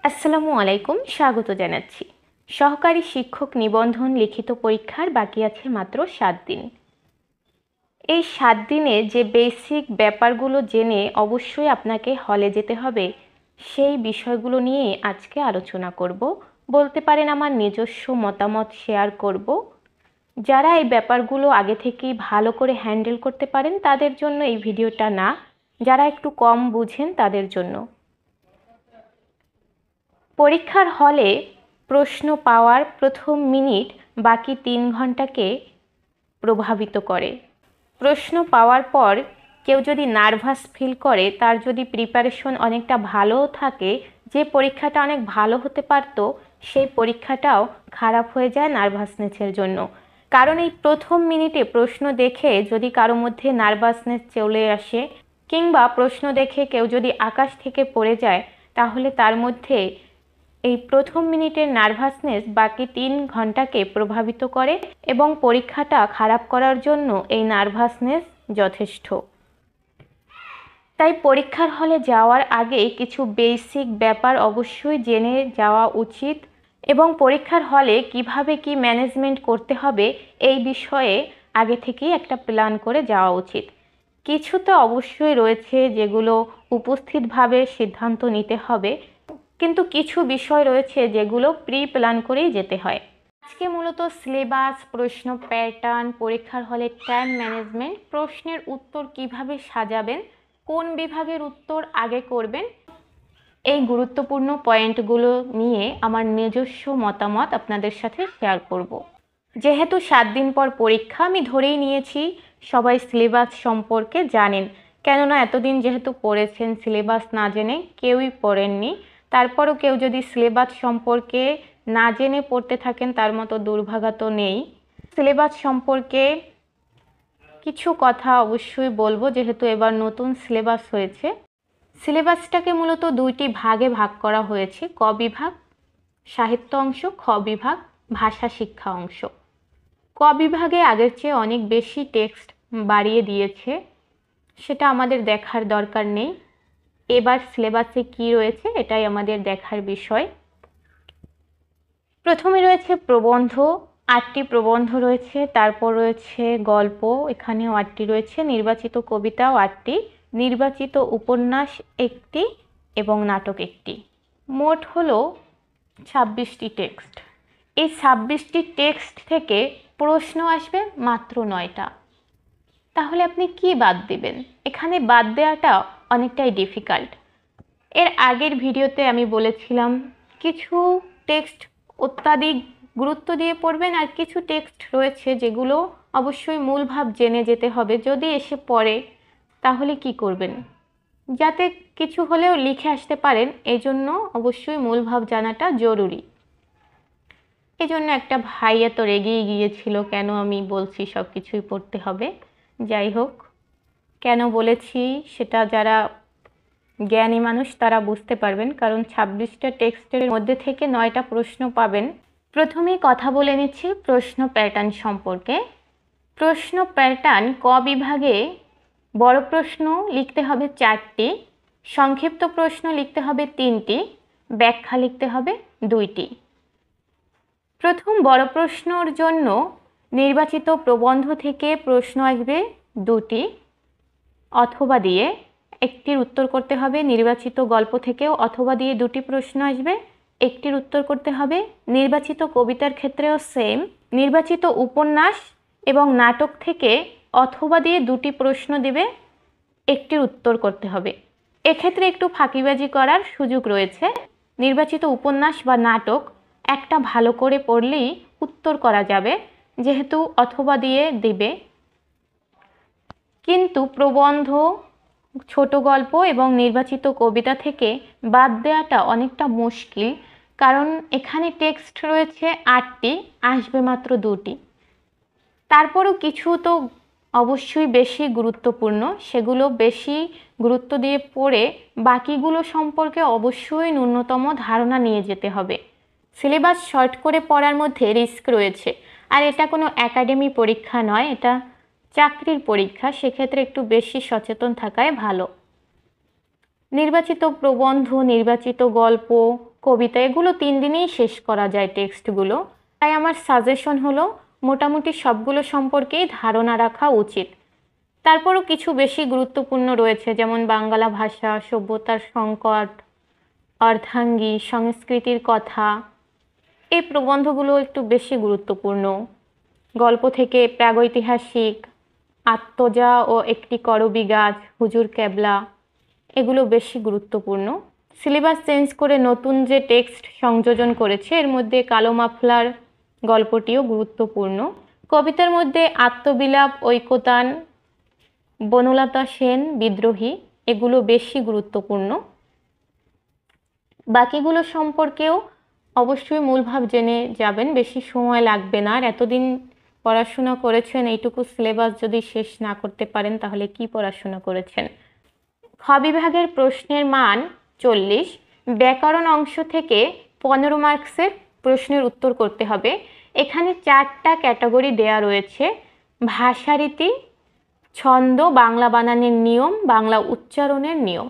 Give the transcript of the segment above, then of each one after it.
আসসালামু আলাইকুম, স্বাগত জানাচ্ছি। সহকারী শিক্ষক নিবন্ধন লিখিত পরীক্ষার বাকি আছে মাত্র 7 দিন। এই 7 দিনে যে বেসিক ব্যাপারগুলো জেনে অবশ্যই আপনাকে হলে যেতে হবে, সেই বিষয়গুলো নিয়ে আজকে আলোচনা করব। বলতে পারেন আমার নিজস্ব মতামত শেয়ার করব। যারা এই ব্যাপারগুলো আগে থেকেই ভালো করে হ্যান্ডেল করতে পারেন তাদের জন্য এই ভিডিওটা না, যারা একটু কম বুঝেন তাদের জন্য। পরীক্ষার হলে প্রশ্ন পাওয়ার প্রথম মিনিট বাকি 3 ঘন্টাকে প্রভাবিত করে। প্রশ্ন পাওয়ার পর কেউ যদি নার্ভাস ফিল করে, তার যদি প্রিপারেশন অনেকটা ভালোও থাকে, যে পরীক্ষাটা অনেক ভালো হতে পারত সেই পরীক্ষাটাও খারাপ হয়ে যায় নার্ভাসনেসের জন্য। কারণ এই প্রথম মিনিটে প্রশ্ন দেখে যদি কারো মধ্যে নার্ভাসনেস চলে আসে, কিংবা প্রশ্ন দেখে কেউ যদি আকাশ থেকে পড়ে যায়, তাহলে তার মধ্যে এই প্রথম মিনিটের নার্ভাসনেস বাকি 3 ঘন্টাকে প্রভাবিত করে এবং পরীক্ষাটা খারাপ করার জন্য এই নার্ভাসনেস যথেষ্ট। তাই পরীক্ষার হলে যাওয়ার আগে কিছু বেসিক ব্যাপার অবশ্যই জেনে যাওয়া উচিত এবং পরীক্ষার হলে কিভাবে কি ম্যানেজমেন্ট করতে হবে এই বিষয়ে আগে থেকেই একটা প্ল্যান করে যাওয়া উচিত। কিছু তো অবশ্যই রয়েছে যেগুলো উপস্থিতভাবে সিদ্ধান্ত নিতে হবে, কিন্তু কিছু বিষয় রয়েছে যেগুলো প্রি প্ল্যান করেই যেতে হয়। আজকে মূলত সিলেবাস, প্রশ্ন প্যাটার্ন, পরীক্ষার হলে টাইম ম্যানেজমেন্ট, প্রশ্নের উত্তর কিভাবে সাজাবেন, কোন বিভাগের উত্তর আগে করবেন, এই গুরুত্বপূর্ণ পয়েন্টগুলো নিয়ে আমার নিজস্ব মতামত আপনাদের সাথে শেয়ার করব। যেহেতু 7 দিন পর পরীক্ষা, আমি ধরেই নিয়েছি সবাই সিলেবাস সম্পর্কে জানেন, কেননা এতদিন যেহেতু পড়েছেন সিলেবাস না জেনে কেউই পড়েননি। তারপরও কেউ যদি সিলেবাস সম্পর্কে না জেনে পড়তে থাকেন, তার মতো দুর্ভাগা তো নেই। সিলেবাস সম্পর্কে কিছু কথা অবশ্যই বলবো, যেহেতু এবার নতুন সিলেবাস হয়েছে। সিলেবাসটাকে মূলত 2টি ভাগে ভাগ করা হয়েছে: ক বিভাগ সাহিত্য অংশ, খ বিভাগ ভাষা শিক্ষা অংশ। ক বিভাগে আগের চেয়ে অনেক বেশি টেক্সট বাড়িয়ে দিয়েছে, সেটা আমাদের দেখার দরকার নেই। এবার সিলেবাসে কি রয়েছে এটাই আমাদের দেখার বিষয়। প্রথমে রয়েছে প্রবন্ধ, 8টি প্রবন্ধ রয়েছে। তারপর রয়েছে গল্প, এখানেও 8টি রয়েছে। নির্বাচিত কবিতাও 8টি, নির্বাচিত উপন্যাস 1টি এবং নাটক 1টি। মোট হলো 26টি টেক্সট। এই 26টি টেক্সট থেকে প্রশ্ন আসবে মাত্র 9টা। তাহলে আপনি কি বাদ দিবেন? এখানে বাদ দেওয়াটা অনেকটাই ডিফিকাল্ট। এর আগের ভিডিওতে আমি বলেছিলাম কিছু টেক্সট অত্যাধিক গুরুত্ব দিয়ে পড়বেন, আর কিছু টেক্সট রয়েছে যেগুলো অবশ্যই মূল ভাব জেনে যেতে হবে। যদি এসে পড়ে তাহলে কি করবেন? যাতে কিছু হলেও লিখে আসতে পারেন, এই জন্য অবশ্যই মূল ভাব জানাটা জরুরি। এই জন্য একটা ভাইয়া তো রেগেই গিয়েছিল কেন আমি বলছি সব কিছুই পড়তে হবে। যাই হোক, কেন বলেছি সেটা যারা জ্ঞানী মানুষ তারা বুঝতে পারবেন, কারণ 26টা টেক্সটের মধ্যে থেকে 9টা প্রশ্ন পাবেন। প্রথমেই কথা বলে নিচ্ছি প্রশ্ন প্যাটার্ন সম্পর্কে। প্রশ্ন প্যাটার্ন: ক বিভাগে বড় প্রশ্ন লিখতে হবে 4টি, সংক্ষিপ্ত প্রশ্ন লিখতে হবে 3টি, ব্যাখ্যা লিখতে হবে 2টি। প্রথম বড় প্রশ্নর জন্য নির্বাচিত প্রবন্ধ থেকে প্রশ্ন আসবে 2টি অথবা দিয়ে, 1টির উত্তর করতে হবে। নির্বাচিত গল্প থেকেও অথবা দিয়ে 2টি প্রশ্ন আসবে, 1টির উত্তর করতে হবে। নির্বাচিত কবিতার ক্ষেত্রেও সেম। নির্বাচিত উপন্যাস এবং নাটক থেকে অথবা দিয়ে 2টি প্রশ্ন দিবে, 1টির উত্তর করতে হবে। এক্ষেত্রে একটু ফাঁকিবাজি করার সুযোগ রয়েছে। নির্বাচিত উপন্যাস বা নাটক একটা ভালো করে পড়লেই উত্তর করা যাবে, যেহেতু অথবা দিয়ে দিবে। কিন্তু প্রবন্ধ, ছোট গল্প এবং নির্বাচিত কবিতা থেকে বাদ দেওয়াটা অনেকটা মুশকিল, কারণ এখানে টেক্সট রয়েছে 8টি, আসবে মাত্র 2টি। তারপরও কিছু তো অবশ্যই বেশি গুরুত্বপূর্ণ, সেগুলো বেশি গুরুত্ব দিয়ে পড়ে বাকিগুলো সম্পর্কে অবশ্যই ন্যূনতম ধারণা নিয়ে যেতে হবে। সিলেবাস শর্ট করে পড়ার মধ্যে রিস্ক রয়েছে, আর এটা কোনো একাডেমি পরীক্ষা নয়, এটা চাকরির পরীক্ষা, সেক্ষেত্রে একটু বেশি সচেতন থাকাই ভালো। নির্বাচিত প্রবন্ধ, নির্বাচিত গল্প, কবিতা, এগুলো 3 দিনেই শেষ করা যায় টেক্সটগুলো। তাই আমার সাজেশন হলো মোটামুটি সবগুলো সম্পর্কেই ধারণা রাখা উচিত। তারপরও কিছু বেশি গুরুত্বপূর্ণ রয়েছে, যেমন বাংলা ভাষা, সভ্যতার সংকট, অর্ধাঙ্গী, সংস্কৃতির কথা। এই প্রবন্ধগুলো একটু বেশি গুরুত্বপূর্ণ। গল্প থেকে প্রাগৈতিহাসিক, আত্মজা ও একটি করবি গাছ, হুজুর কেবলা, এগুলো বেশি গুরুত্বপূর্ণ। সিলেবাস চেঞ্জ করে নতুন যে টেক্সট সংযোজন করেছে এর মধ্যে কালো মাফলার গল্পটিও গুরুত্বপূর্ণ। কবিতার মধ্যে আত্মবিলাপ, ঐকতান, বনলতা সেন, বিদ্রোহী, এগুলো বেশি গুরুত্বপূর্ণ। বাকিগুলো সম্পর্কেও অবশ্যই মূলভাব জেনে যাবেন, বেশি সময় লাগবে না। আর এতদিন পড়াশোনা করেছেন, এইটুকু সিলেবাস যদি শেষ না করতে পারেন তাহলে কি পড়াশোনা করেছেন। খ বিভাগের প্রশ্নের মান 40। ব্যাকরণ অংশ থেকে 15 মার্কসের প্রশ্নের উত্তর করতে হবে। এখানে 4টা ক্যাটাগরি দেয়া রয়েছে: ভাষারীতি, ছন্দ, বাংলা বানানের নিয়ম, বাংলা উচ্চারণের নিয়ম।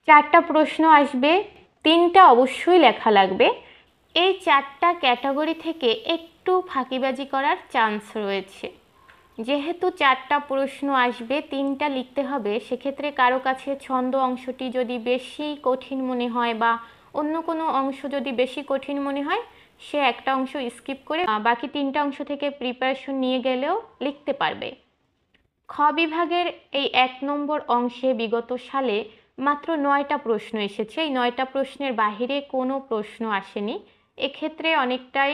4টা প্রশ্ন আসবে, 3টা অবশ্যই লেখা লাগবে। এই 4টা ক্যাটাগরি থেকে একটু ফাঁকিবাজি করার চান্স রয়েছে। যেহেতু 4টা প্রশ্ন আসবে, 3টা লিখতে হবে, সেক্ষেত্রে কারো কাছে ছন্দ অংশটি যদি বেশি কঠিন মনে হয় বা অন্য কোনো অংশ যদি বেশি কঠিন মনে হয়, সে একটা অংশ স্কিপ করে বাকি 3টা অংশ থেকে প্রিপারেশন নিয়ে গেলেও লিখতে পারবে। খ বিভাগের এই 1 নম্বর অংশে বিগত সালে মাত্র 9টা প্রশ্ন এসেছে। এই 9টা প্রশ্নের বাহিরে কোনো প্রশ্ন আসেনি। এক্ষেত্রে অনেকটাই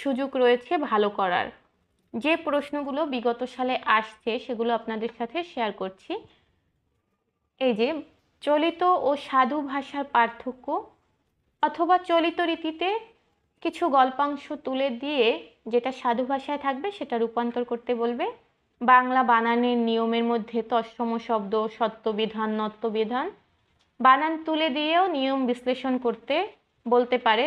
সুযোগ রয়েছে ভালো করার। যে প্রশ্নগুলো বিগত সালে আসছে সেগুলো আপনাদের সাথে শেয়ার করছি। এই যে চলিত ও সাধু ভাষার পার্থক্য, অথবা চলিত রীতিতে কিছু গল্পাংশ তুলে দিয়ে যেটা সাধু ভাষায় থাকবে সেটা রূপান্তর করতে বলবে। বাংলা বানানের নিয়মের মধ্যে তৎসম শব্দ, সত্যবিধান, নত্যবিধান, বানান তুলে দিয়েও নিয়ম বিশ্লেষণ করতে বলতে পারে।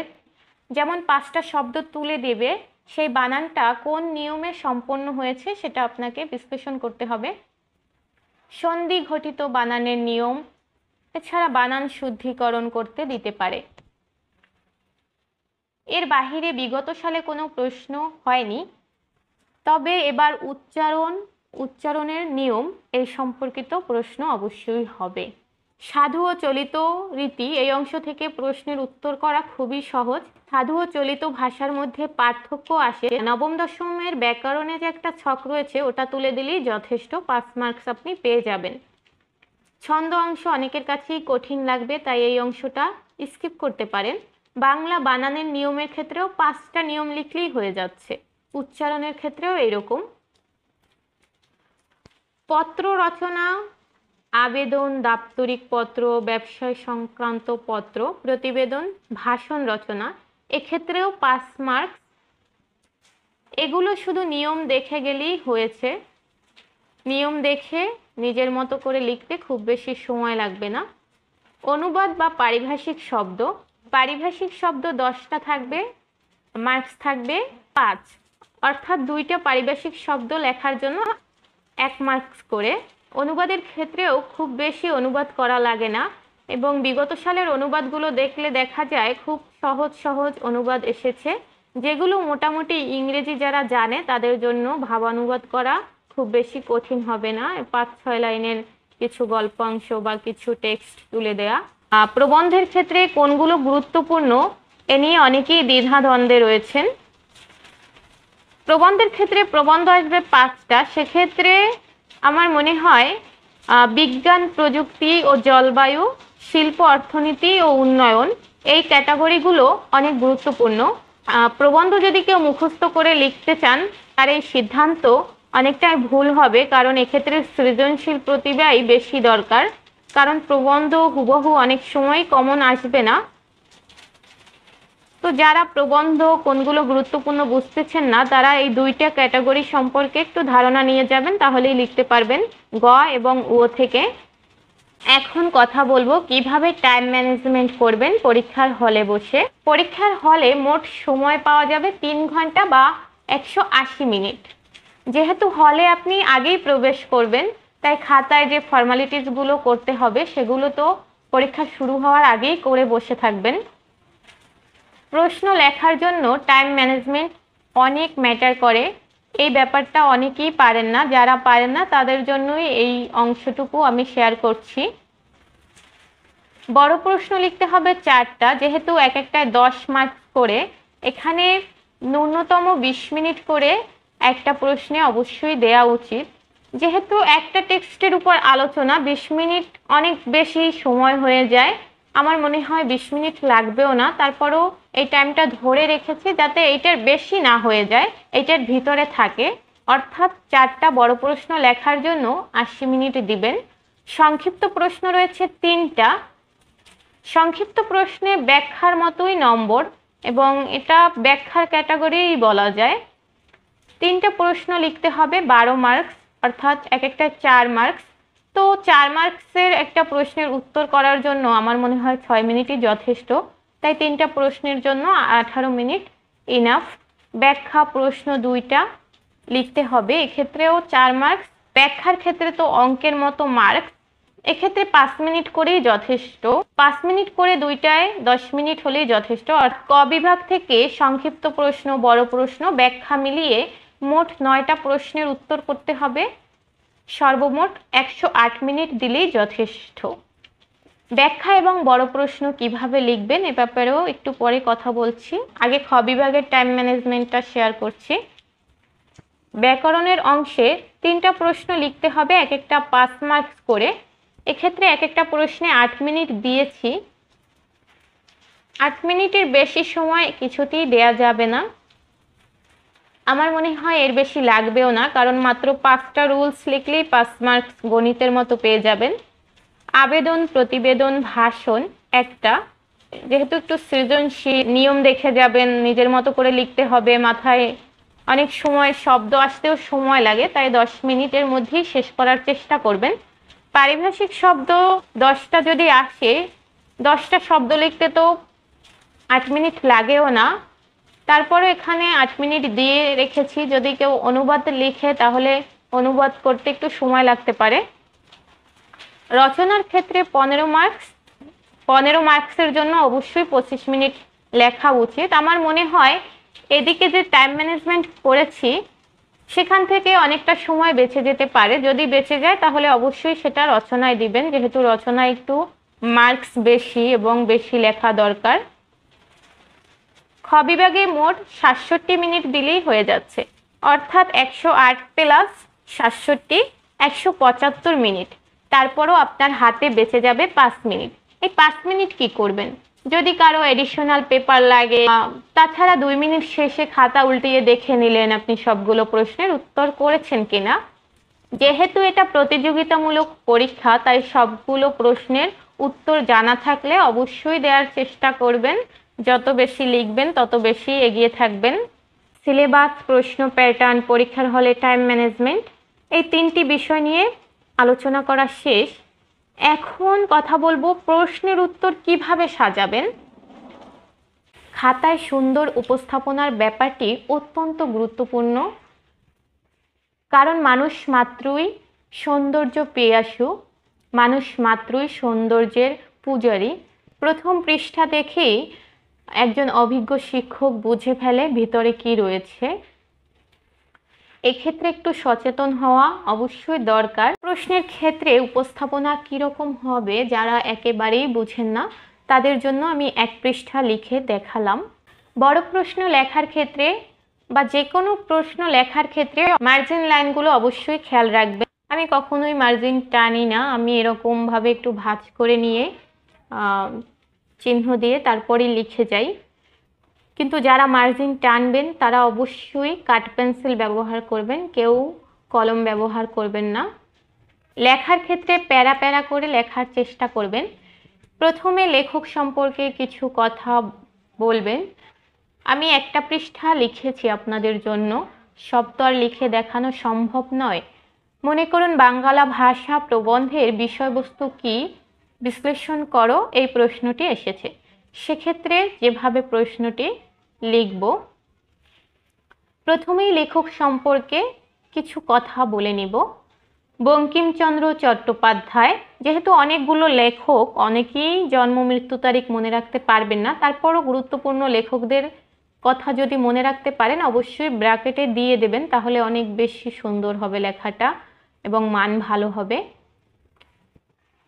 যেমন 5টা শব্দ তুলে দেবে, সেই বানানটা কোন নিয়মে সম্পন্ন হয়েছে সেটা আপনাকে বিশ্লেষণ করতে হবে। সন্ধি ঘটিত বানানের নিয়ম, এছাড়া বানান শুদ্ধিকরণ করতে দিতে পারে। এর বাহিরে বিগত সালে কোনো প্রশ্ন হয়নি, তবে এবার উচ্চারণের নিয়ম এই সম্পর্কিত প্রশ্ন অবশ্যই হবে। সাধু ও চলিত রীতি, এই অংশ থেকে প্রশ্নের উত্তর করা খুবই সহজ। সাধু ও চলিত ভাষার মধ্যে পার্থক্য আসে। নবম দশমের ব্যাকরণে যে একটা ছক রয়েছে ওটা তুলে দিলেই যথেষ্ট, 5 মার্কস আপনি পেয়ে যাবেন। ছন্দ অংশ অনেকের কাছেই কঠিন লাগবে, তাই এই অংশটা স্কিপ করতে পারেন। বাংলা বানানের নিয়মের ক্ষেত্রেও 5টা নিয়ম লিখলেই হয়ে যাচ্ছে। উচ্চারণের ক্ষেত্রেও এরকম। পত্র রচনা, আবেদন, দাপ্তরিক পত্র, ব্যবসায় সংক্রান্ত পত্র, প্রতিবেদন, ভাষণ রচনা, এক্ষেত্রেও 5 মার্কস। এগুলো শুধু নিয়ম দেখে গেলেই হয়েছে। নিয়ম দেখে নিজের মতো করে লিখতে খুব বেশি সময় লাগবে না। অনুবাদ বা পারিভাষিক শব্দ, পারিভাষিক শব্দ 10টা থাকবে, মার্কস থাকবে 5, অর্থাৎ 2টা পারিভাষিক শব্দ লেখার জন্য 1 মার্কস করে। অনুবাদের ক্ষেত্রেও খুব বেশি অনুবাদ করা লাগে না, এবং বিগত সালের অনুবাদগুলো দেখলে দেখা যায় খুব সহজ সহজ অনুবাদ এসেছে, যেগুলো মোটামুটি ইংরেজি যারা জানে তাদের জন্য ভাবানুবাদ করা খুব বেশি কঠিন হবে না। 5-6 লাইনের কিছু গল্পাংশ বা কিছু টেক্সট তুলে দেয়া। প্রবন্ধের ক্ষেত্রে কোনগুলো গুরুত্বপূর্ণ এ নিয়ে অনেকেই দ্বিধাদ্বন্দ্বে রয়েছেন। প্রবন্ধের ক্ষেত্রে প্রবন্ধ আসবে 5টা, সেক্ষেত্রে আমার মনে হয় বিজ্ঞান, প্রযুক্তি ও জলবায়ু, শিল্প, অর্থনীতি ও উন্নয়ন, এই ক্যাটাগরিগুলো অনেক গুরুত্বপূর্ণ। প্রবন্ধ যদি কেউ মুখস্থ করে লিখতে চান তার এই সিদ্ধান্ত অনেকটাই ভুল হবে, কারণ এক্ষেত্রে সৃজনশীল প্রতিভাই বেশি দরকার, কারণ প্রবন্ধ হুবহু অনেক সময় কমন আসবে না। তো যারা প্রবন্ধ কোনগুলো গুরুত্বপূর্ণ বুঝতেছেন না তারা এই 2টা ক্যাটাগরি সম্পর্কে একটু ধারণা নিয়ে যাবেন, তাহলেই লিখতে পারবেন গ এবং ও থেকে। এখন কথা বলবো কিভাবে টাইম ম্যানেজমেন্ট করবেন পরীক্ষার হলে বসে। পরীক্ষার হলে মোট সময় পাওয়া যাবে 3 ঘন্টা বা 180 মিনিট। যেহেতু হলে আপনি আগেই প্রবেশ করবেন, তাই খাতায় যে ফর্মালিটিসগুলো করতে হবে সেগুলো তো পরীক্ষা শুরু হওয়ার আগেই করে বসে থাকবেন। প্রশ্ন লেখার জন্য টাইম ম্যানেজমেন্ট অনেক ম্যাটার করে। এই ব্যাপারটা অনেকেই পারেন না, যারা পারেন না তাদের জন্যই এই অংশটুকু আমি শেয়ার করছি। বড় প্রশ্ন লিখতে হবে 4টা, যেহেতু এক একটায় 10 মার্কস করে, এখানে ন্যূনতম 20 মিনিট করে একটা প্রশ্নে অবশ্যই দেওয়া উচিত। যেহেতু একটা টেক্সটের উপর আলোচনা, 20 মিনিট অনেক বেশি সময় হয়ে যায়। আমার মনে হয় 20 মিনিট লাগবেও না, তারপরেও এই টাইমটা ধরে রেখেছি যাতে এইটার বেশি না হয়ে যায়, এইটার ভিতরে থাকে। অর্থাৎ 4টা বড় প্রশ্ন লেখার জন্য 80 মিনিট দিবেন। সংক্ষিপ্ত প্রশ্ন রয়েছে 3টা। সংক্ষিপ্ত প্রশ্নে ব্যাখ্যার মতোই নম্বর, এবং এটা ব্যাখ্যার ক্যাটাগরিই বলা যায়। 3টা প্রশ্ন লিখতে হবে 12 মার্কস, অর্থাৎ এক একটা 4 মার্কস। তো 4 মার্কসের একটা প্রশ্নের উত্তর করার জন্য আমার মনে হয় 6 মিনিটই যথেষ্ট, তাই 3টা প্রশ্নের জন্য 18 মিনিট ইনাফ। ব্যাখ্যা প্রশ্ন 2টা লিখতে হবে, এক্ষেত্রেও 4 মার্কস। ব্যাখ্যার ক্ষেত্রে তো অঙ্কের মতো মার্কস, এক্ষেত্রে 5 মিনিট করেই যথেষ্ট। 5 মিনিট করে দুইটায় 10 মিনিট হলেই যথেষ্ট। আর ক বিভাগ থেকে সংক্ষিপ্ত প্রশ্ন, বড় প্রশ্ন, ব্যাখ্যা মিলিয়ে মোট 9টা প্রশ্নের উত্তর করতে হবে। সর্বমোট 108 মিনিট দিলেই যথেষ্ট। ব্যাখ্যা এবং বড় প্রশ্ন কিভাবে লিখবেন এ ব্যাপারেও একটু পরে কথা বলছি, আগে খ বিভাগের টাইম ম্যানেজমেন্টটা শেয়ার করছি। ব্যাকরণের অংশে 3টা প্রশ্ন লিখতে হবে, এক একটা 5 মার্কস করে। এক্ষেত্রে এক একটা প্রশ্নে 8 মিনিট দিয়েছি। 8 মিনিটের বেশি সময় কিছুতেই দেয়া যাবে না, আমার মনে হয় এর বেশি লাগবেও না, কারণ মাত্র 5টা রুলস লিখলেই 5 মার্কস গণিতের মতো পেয়ে যাবেন। আবেদন, প্রতিবেদন, ভাষণ একটা, যেহেতু একটু সৃজনশীল, নিয়ম দেখে যাবেন, নিজের মতো করে লিখতে হবে, মাথায় অনেক সময় শব্দ আসতেও সময় লাগে, তাই 10 মিনিটের মধ্যেই শেষ করার চেষ্টা করবেন। পারিভাষিক শব্দ 10টা যদি আসে, 10টা শব্দ লিখতে তো 8 মিনিট লাগেও না, তারপরে এখানে 8 মিনিট দিয়ে রেখেছি। যদি কেউ অনুবাদ লিখে তাহলে অনুবাদ করতে একটু সময় লাগতে পারে। রচনার ক্ষেত্রে 15 মার্কস। 15 মার্কসের জন্য অবশ্যই 25 মিনিট লেখা উচিত। আমার মনে হয় এদিকে যে টাইম ম্যানেজমেন্ট করেছি সেখান থেকে অনেকটা সময় বেঁচে যেতে পারে, যদি বেঁচে যায় তাহলে অবশ্যই সেটা রচনায় দিবেন, যেহেতু রচনায় একটু মার্কস বেশি এবং বেশি লেখা দরকার। খ বিভাগে মোট 67 মিনিট দিলেই হয়ে যাচ্ছে, অর্থাৎ 108 প্লাস 67, 175 মিনিট। তারপরও আপনার হাতে বেঁচে যাবে 5 মিনিট। এই 5 মিনিট কি করবেন? যদি কারো এডিশনাল পেপার লাগে, তাছাড়া 2 মিনিট শেষে খাতা উল্টিয়ে দেখে নিলেন আপনি সবগুলো প্রশ্নের উত্তর করেছেন কিনা। যেহেতু এটা প্রতিযোগিতামূলক পরীক্ষা, তাই সবগুলো প্রশ্নের উত্তর জানা থাকলে অবশ্যই দেওয়ার চেষ্টা করবেন। যত বেশি লিখবেন তত বেশি এগিয়ে থাকবেন। সিলেবাস, প্রশ্ন প্যাটার্ন, পরীক্ষার হলে টাইম ম্যানেজমেন্ট, এই 3টি বিষয় নিয়ে আলোচনা করা শেষ। এখন কথা বলবো প্রশ্নের উত্তর কিভাবে সাজাবেন। খাতায় সুন্দর উপস্থাপনার ব্যাপারটি অত্যন্ত গুরুত্বপূর্ণ, কারণ মানুষ মাত্রই সৌন্দর্য পেয়াসু, মানুষ মাত্রই সৌন্দর্যের পূজারী। প্রথম পৃষ্ঠা দেখেই একজন অভিজ্ঞ শিক্ষক বুঝে ফেলে ভিতরে কি রয়েছে। এক্ষেত্রে একটু সচেতন হওয়া অবশ্যই দরকার। প্রশ্নের ক্ষেত্রে উপস্থাপনা কীরকম হবে, যারা একেবারেই বুঝেন না তাদের জন্য আমি 1 পৃষ্ঠা লিখে দেখালাম। বড় প্রশ্ন লেখার ক্ষেত্রে বা যে কোনো প্রশ্ন লেখার ক্ষেত্রে মার্জিন লাইনগুলো অবশ্যই খেয়াল রাখবেন। আমি কখনোই মার্জিন টানি না, আমি এরকমভাবে একটু ভাঁজ করে নিয়ে চিহ্ন দিয়ে তারপরেই লিখে যাই। কিন্তু যারা মার্জিন টানবেন তারা অবশ্যই কাট পেন্সিল ব্যবহার করবেন, কেউ কলম ব্যবহার করবেন না। লেখার ক্ষেত্রে প্যারা প্যারা করে লেখার চেষ্টা করবেন। প্রথমে লেখক সম্পর্কে কিছু কথা বলবেন। আমি 1টা পৃষ্ঠা লিখেছি আপনাদের জন্য, সব তো আর লিখে দেখানো সম্ভব নয়। মনে করুন বাংলা ভাষা প্রবন্ধের বিষয়বস্তু কি, বিশ্লেষণ করো, এই প্রশ্নটি এসেছে। সেক্ষেত্রে যেভাবে প্রশ্নটি লিখব, প্রথমেই লেখক সম্পর্কে কিছু কথা বলে নিব। বঙ্কিমচন্দ্র চট্টোপাধ্যায়। যেহেতু অনেকগুলো লেখক, অনেকেই জন্ম মৃত্যু তারিখ মনে রাখতে পারবেন না, তারপরও গুরুত্বপূর্ণ লেখকদের কথা যদি মনে রাখতে পারেন অবশ্যই ব্র্যাকেটে দিয়ে দেবেন, তাহলে অনেক বেশি সুন্দর হবে লেখাটা এবং মান ভালো হবে।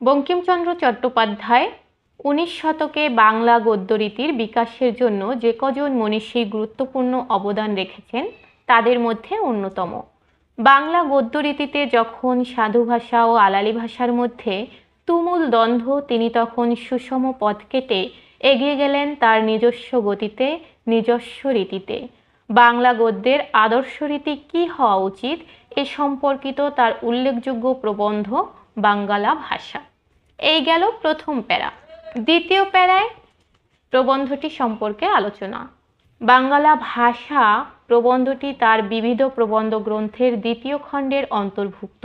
বঙ্কিমচন্দ্র চট্টোপাধ্যায় 19 শতকে বাংলা গদ্যরীতির বিকাশের জন্য যে কজন মনীষী গুরুত্বপূর্ণ অবদান রেখেছেন তাদের মধ্যে অন্যতম। বাংলা গদ্যরীতিতে যখন সাধু ভাষা ও আলালি ভাষার মধ্যে তুমুল দ্বন্দ্ব, তিনি তখন সুষম পথ কেটে এগিয়ে গেলেন তার নিজস্ব গতিতে, নিজস্ব রীতিতে। বাংলা গদ্যের আদর্শ রীতি কী হওয়া উচিত এ সম্পর্কিত তার উল্লেখযোগ্য প্রবন্ধ বাঙ্গালা ভাষা। এই গেল প্রথম প্যারা। দ্বিতীয় প্যারায় প্রবন্ধটি সম্পর্কে আলোচনা। বাঙ্গালা ভাষা প্রবন্ধটি তার বিবিধ প্রবন্ধ গ্রন্থের দ্বিতীয় খণ্ডের অন্তর্ভুক্ত।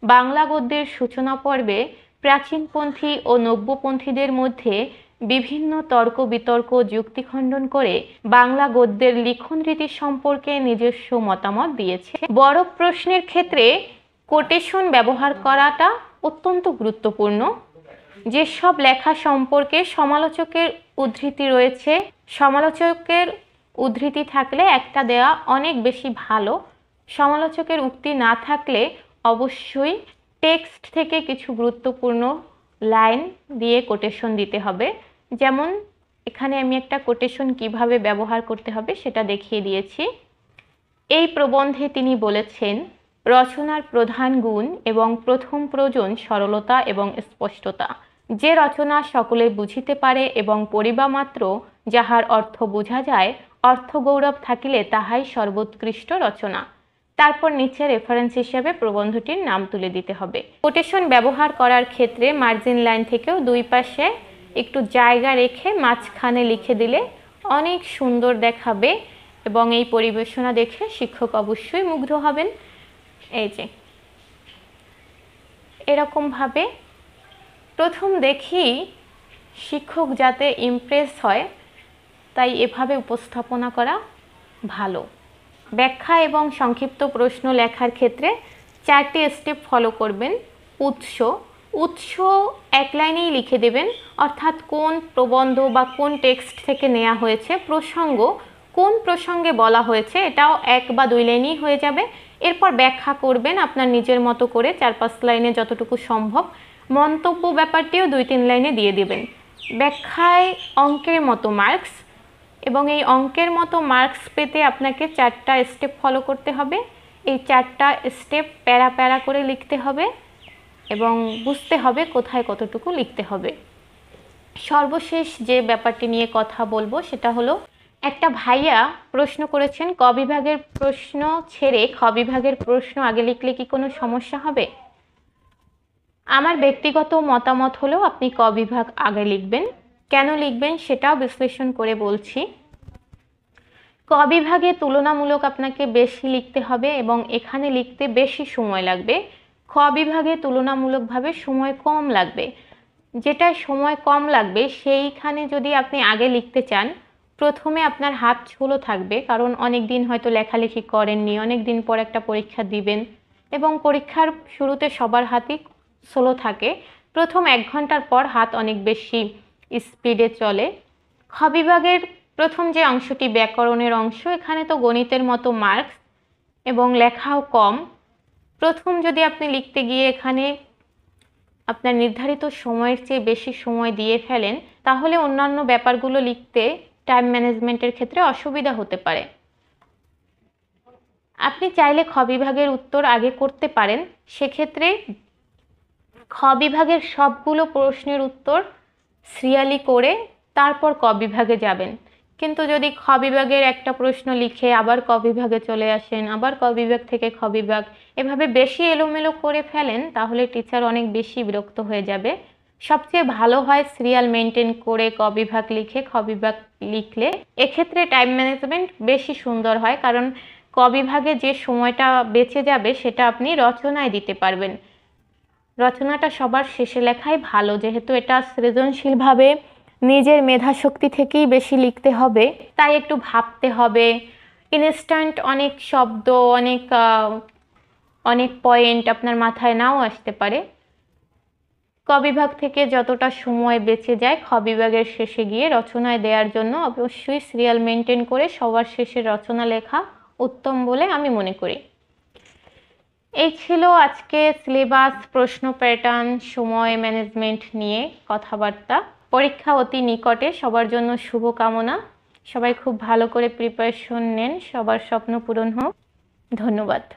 বাংলা গদ্যের সূচনা পর্বে প্রাচীনপন্থী ও নব্যপন্থীদের মধ্যে বিভিন্ন তর্ক বিতর্ক যুক্তি খণ্ডন করে বাংলা গদ্যের লিখন রীতি সম্পর্কে নিজস্ব মতামত দিয়েছে। বড় প্রশ্নের ক্ষেত্রে কোটেশন ব্যবহার করাটা অত্যন্ত গুরুত্বপূর্ণ। যেসব লেখা সম্পর্কে সমালোচকের উদ্ধৃতি রয়েছে, সমালোচকের উদ্ধৃতি থাকলে একটা দেওয়া অনেক বেশি ভালো। সমালোচকের উক্তি না থাকলে অবশ্যই টেক্সট থেকে কিছু গুরুত্বপূর্ণ লাইন দিয়ে কোটেশন দিতে হবে। যেমন এখানে আমি একটা কোটেশন কিভাবে ব্যবহার করতে হবে সেটা দেখিয়ে দিয়েছি। এই প্রবন্ধে তিনি বলেছেন, রচনার প্রধান গুণ এবং প্রথম প্রয়োজন সরলতা এবং স্পষ্টতা। যে রচনা সকলে বুঝিতে পারে এবং পড়িবা মাত্র যাহার অর্থ বোঝা যায়, অর্থ গৌরব থাকিলে তাহাই সর্বোৎকৃষ্ট রচনা। তারপর নিচে রেফারেন্স হিসেবে প্রবন্ধটির নাম তুলে দিতে হবে। কোটেশন ব্যবহার করার ক্ষেত্রে মার্জিন লাইন থেকেও দুই পাশে একটু জায়গা রেখে মাঝখানে লিখে দিলে অনেক সুন্দর দেখাবে এবং এই পরিবেশনা দেখে শিক্ষক অবশ্যই মুগ্ধ হবেন। এই যে এরকমভাবে প্রথম দেখি শিক্ষক যাতে ইমপ্রেস হয়, তাই এভাবে উপস্থাপনা করা ভালো। ব্যাখ্যা এবং সংক্ষিপ্ত প্রশ্ন লেখার ক্ষেত্রে 4টি স্টেপ ফলো করবেন। উৎস এক লাইনেই লিখে দেবেন, অর্থাৎ কোন প্রবন্ধ বা কোন টেক্সট থেকে নেওয়া হয়েছে। প্রসঙ্গ, কোন প্রসঙ্গে বলা হয়েছে, এটাও 1 বা 2 লাইনেই হয়ে যাবে। এরপর ব্যাখ্যা করবেন আপনার নিজের মতো করে 4-5 লাইনে যতটুকু সম্ভব। মন্তব্য ব্যাপারটিও 2-3 লাইনে দিয়ে দেবেন। ব্যাখ্যায় অঙ্কের মতো মার্কস, এবং এই অঙ্কের মতো মার্কস পেতে আপনাকে 4টা স্টেপ ফলো করতে হবে। এই 4টা স্টেপ প্যারা প্যারা করে লিখতে হবে এবং বুঝতে হবে কোথায় কতটুকু লিখতে হবে। সর্বশেষ যে ব্যাপারটি নিয়ে কথা বলবো সেটা হলো, একটা ভাইয়া প্রশ্ন করেছেন ক বিভাগের প্রশ্ন ছেড়ে খ বিভাগের প্রশ্ন আগে লিখলে কি কোনো সমস্যা হবে? আমার ব্যক্তিগত মতামত হলো আপনি ক বিভাগ আগে লিখবেন। কেন লিখবেন সেটাও বিশ্লেষণ করে বলছি। ক বিভাগে তুলনামূলক আপনাকে বেশি লিখতে হবে এবং এখানে লিখতে বেশি সময় লাগবে। খ বিভাগে তুলনামূলকভাবে সময় কম লাগবে। যেটা সময় কম লাগবে সেইখানে যদি আপনি আগে লিখতে চান, প্রথমে আপনার হাত ছোলো থাকবে, কারণ অনেক দিন হয়তো লেখালেখি করেননি, অনেক দিন পর একটা পরীক্ষা দিবেন এবং পরীক্ষার শুরুতে সবার হাতই স্লো থাকে। প্রথম 1 ঘন্টার পর হাত অনেক বেশি স্পিডে চলে। খ বিভাগের প্রথম যে অংশটি ব্যাকরণের অংশ, এখানে তো গণিতের মতো মার্কস এবং লেখাও কম। প্রথম যদি আপনি লিখতে গিয়ে এখানে আপনার নির্ধারিত সময়ের চেয়ে বেশি সময় দিয়ে ফেলেন, তাহলে অন্যান্য ব্যাপারগুলো লিখতে টাইম ম্যানেজমেন্টের ক্ষেত্রে অসুবিধা হতে পারে। আপনি চাইলে খ বিভাগের উত্তর আগে করতে পারেন। সেক্ষেত্রে খ বিভাগের সবগুলো প্রশ্নের উত্তর সিরিয়ালি করে তারপর ক বিভাগে যাবেন। কিন্তু যদি খ বিভাগের একটা প্রশ্ন লিখে আবার ক বিভাগে চলে আসেন, আবার ক বিভাগ থেকে খ বিভাগ, এভাবে বেশি এলোমেলো করে ফেলেন, তাহলে টিচার অনেক বেশি বিরক্ত হয়ে যাবে। সবচেয়ে ভালো হয় সিরিয়াল মেনটেন করে ক বিভাগ লিখে খ বিভাগ লিখলে এক্ষেত্রে টাইম ম্যানেজমেন্ট বেশি সুন্দর হয়, কারণ ক বিভাগে যে সময়টা বেঁচে যাবে সেটা আপনি রচনায় দিতে পারবেন। রচনাটা সবার শেষে লেখাই ভালো, যেহেতু এটা সৃজনশীলভাবে নিজের মেধাশক্তি থেকেই বেশি লিখতে হবে, তাই একটু ভাবতে হবে। ইনস্ট্যান্ট অনেক শব্দ, অনেক পয়েন্ট আপনার মাথায় নাও আসতে পারে। ক বিভাগ থেকে যতটা সময় বেঁচে যায় খ বিভাগের শেষে গিয়ে রচনায় দেওয়ার জন্য অবশ্যই সিরিয়াল মেনটেন করে সবার শেষে রচনা লেখা উত্তম বলে আমি মনে করি। এই ছিল আজকে সিলেবাস, প্রশ্ন প্যাটার্ন, সময় ম্যানেজমেন্ট নিয়ে কথাবার্তা। পরীক্ষা অতি নিকটে, সবার জন্য শুভকামনা। সবাই খুব ভালো করে প্রিপারেশন নেন, সবার স্বপ্ন পূরণ হোক। ধন্যবাদ।